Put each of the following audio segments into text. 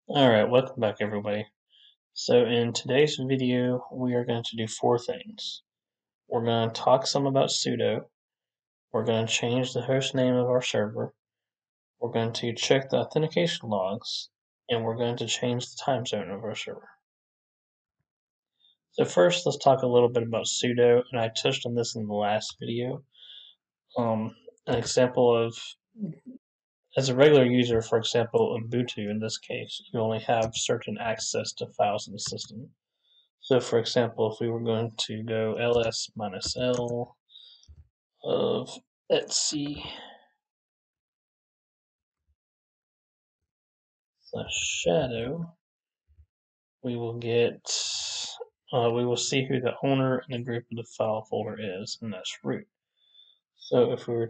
Alright, welcome back everybody. So in today's video, we are going to do four things. We're going to talk some about Sudo. We're going to change the host name of our server. We're going to check the authentication logs. And we're going to change the time zone of our server. So first, let's talk a little bit about Sudo, and I touched on this in the last video. An example of, as a regular user, for example, Ubuntu in this case, you only have certain access to files in the system. So for example, if we were going to go ls-l of etc/shadow, we will see who the owner and the group of the file folder is, and that's root. So if we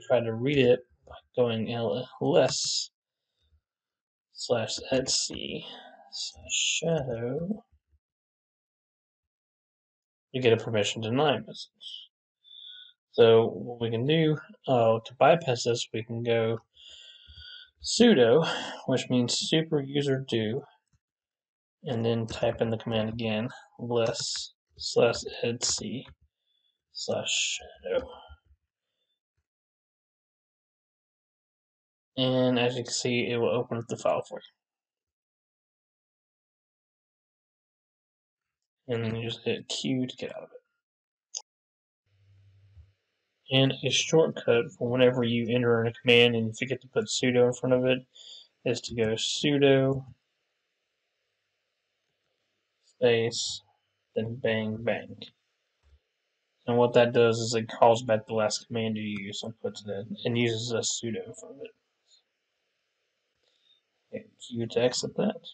try to read it by going ls/etc/shadow, you get a permission denied message. So what we can do to bypass this, we can go sudo, which means super user do, and then type in the command again, ls/etc/shadow. And as you can see, it will open up the file for you. And then you just hit Q to get out of it. And a shortcut for whenever you enter in a command and you forget to put sudo in front of it is to go sudo space then bang bang. And what that does is it calls back the last command you use and puts it in and uses a sudo in front of it. Hit Q to exit that.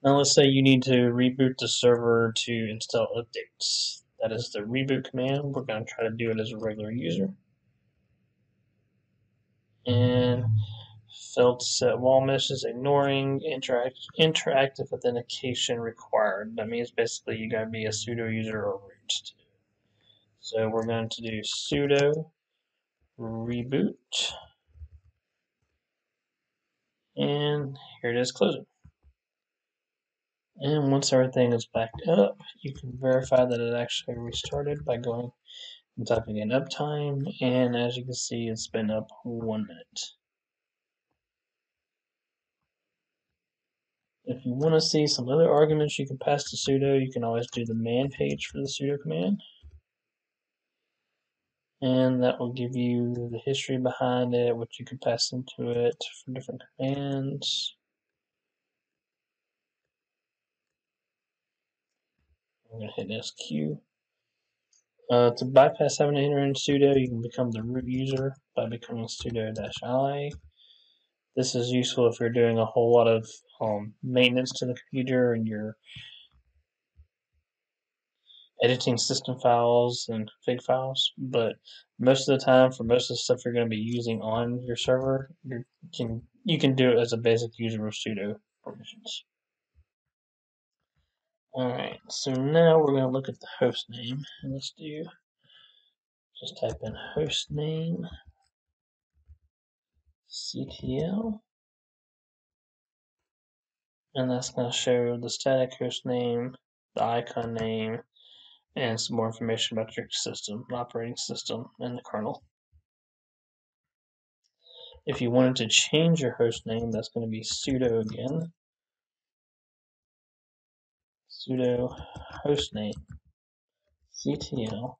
Now let's say you need to reboot the server to install updates. That is the reboot command. We're going to try to do it as a regular user. And failed to set wall meshes, ignoring interactive authentication required. That means basically you got to be a sudo user or root to do it. So we're going to do sudo reboot. And here it is closing. And once everything is backed up, you can verify that it actually restarted by going and typing in Uptime, and as you can see, it's been up 1 minute. If you want to see some other arguments you can pass to sudo, you can always do the man page for the sudo command. And that will give you the history behind it, what you can pass into it for different commands. I'm going to hit SQ. To bypass having to enter in sudo, you can become the root user by becoming sudo-I. This is useful if you're doing a whole lot of maintenance to the computer and you're editing system files and config files, but most of the time, for most of the stuff you're going to be using on your server, you can do it as a basic user with sudo permissions. Alright, so now we're going to look at the host name, and let's just type in host name CTL, and that's going to show the static host name, the icon name, and some more information about your system, operating system, and the kernel. If you wanted to change your host name, that's going to be sudo again. Sudo hostname ctl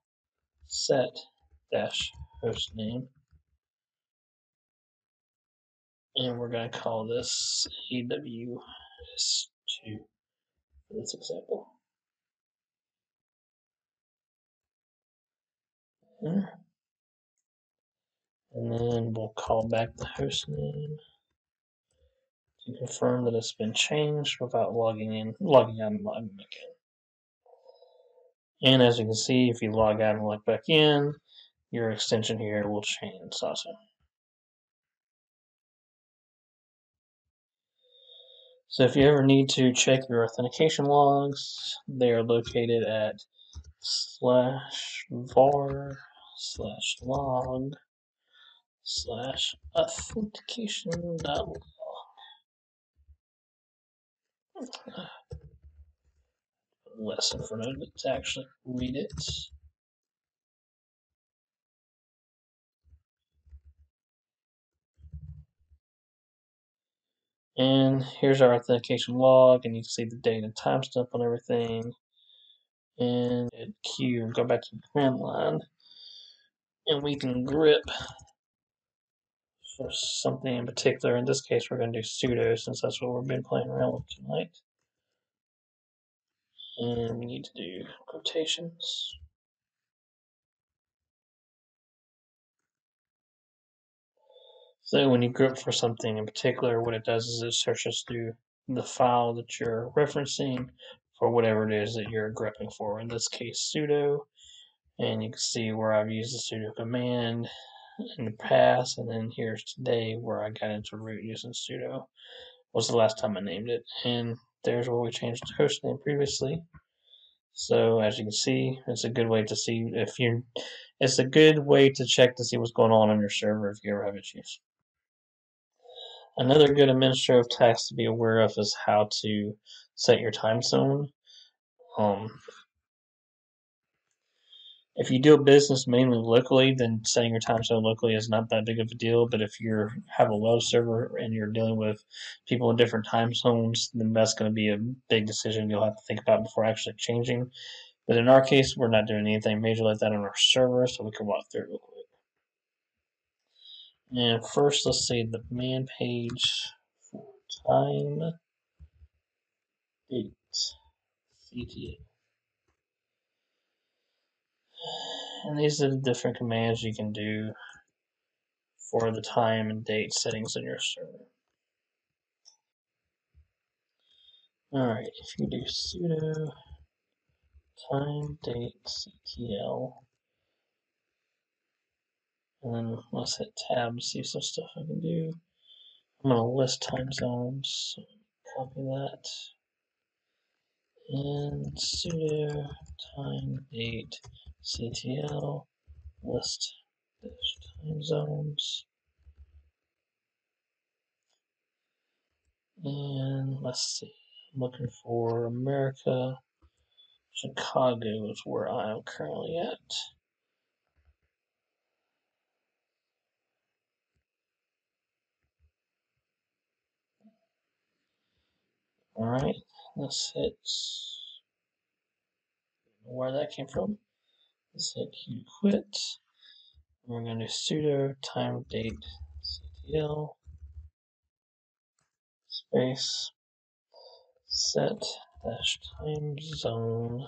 set -hostname, and we're going to call this AWS2 for this example. And then we'll call back the host name to confirm that it's been changed without logging out, and logging back in. And as you can see, if you log out and log back in, your extension here will change also. So if you ever need to check your authentication logs, they are located at /var/log/authentication.log. less in front of it to actually read it. And here's our authentication log, and you can see the date and timestamp on everything. And hit Q and go back to the command line, and we can grep for something in particular. In this case, we're going to do sudo since that's what we've been playing around with tonight. And we need to do quotations. So when you grep for something in particular, what it does is it searches through the file that you're referencing for whatever it is that you're grepping for. In this case, sudo. And you can see where I've used the sudo command in the past, and then here's today where I got into root using sudo. Was the last time I named it, and there's where we changed the host name previously. So as you can see, it's a good way to see if you. It's a good way to check to see what's going on your server if you ever have issues. Another good administrative task to be aware of is how to set your time zone. If you do business mainly locally, then setting your time zone locally is not that big of a deal. But if you have a web server and you're dealing with people in different time zones, then that's going to be a big decision you'll have to think about before actually changing. But in our case, we're not doing anything major like that on our server, so we can walk through it real quick. And first, let's see the man page for time, date, CTA. And these are the different commands you can do for the time and date settings in your server. Alright, if you do sudo time date ctl, and then let's hit tab to see some stuff I can do. I'm going to list time zones, so copy that, and sudo time date ctl list time zones, and let's see, I'm looking for America. Chicago is where I am currently at. Alright, let's hit where that came from. Let's hit Q quit. We're going to do sudo time date ctl space set dash time zone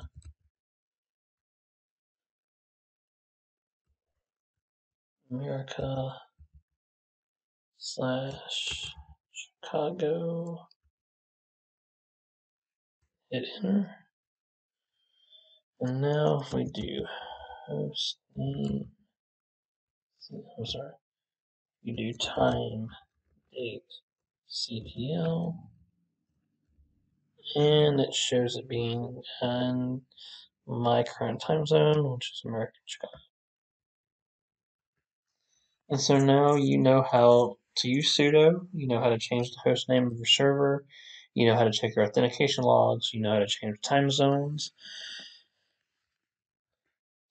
America slash Chicago. Hit enter. And now if we do host name, I'm sorry, you do time date ctl, and it shows it being in my current time zone, which is American Chicago. And so now you know how to use sudo, you know how to change the host name of your server, you know how to check your authentication logs, you know how to change time zones.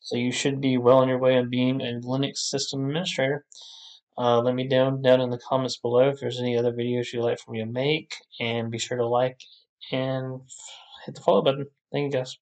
So you should be well on your way on being a Linux system administrator. Let me know down in the comments below if there's any other videos you'd like for me to make, and be sure to like and hit the follow button. Thank you guys.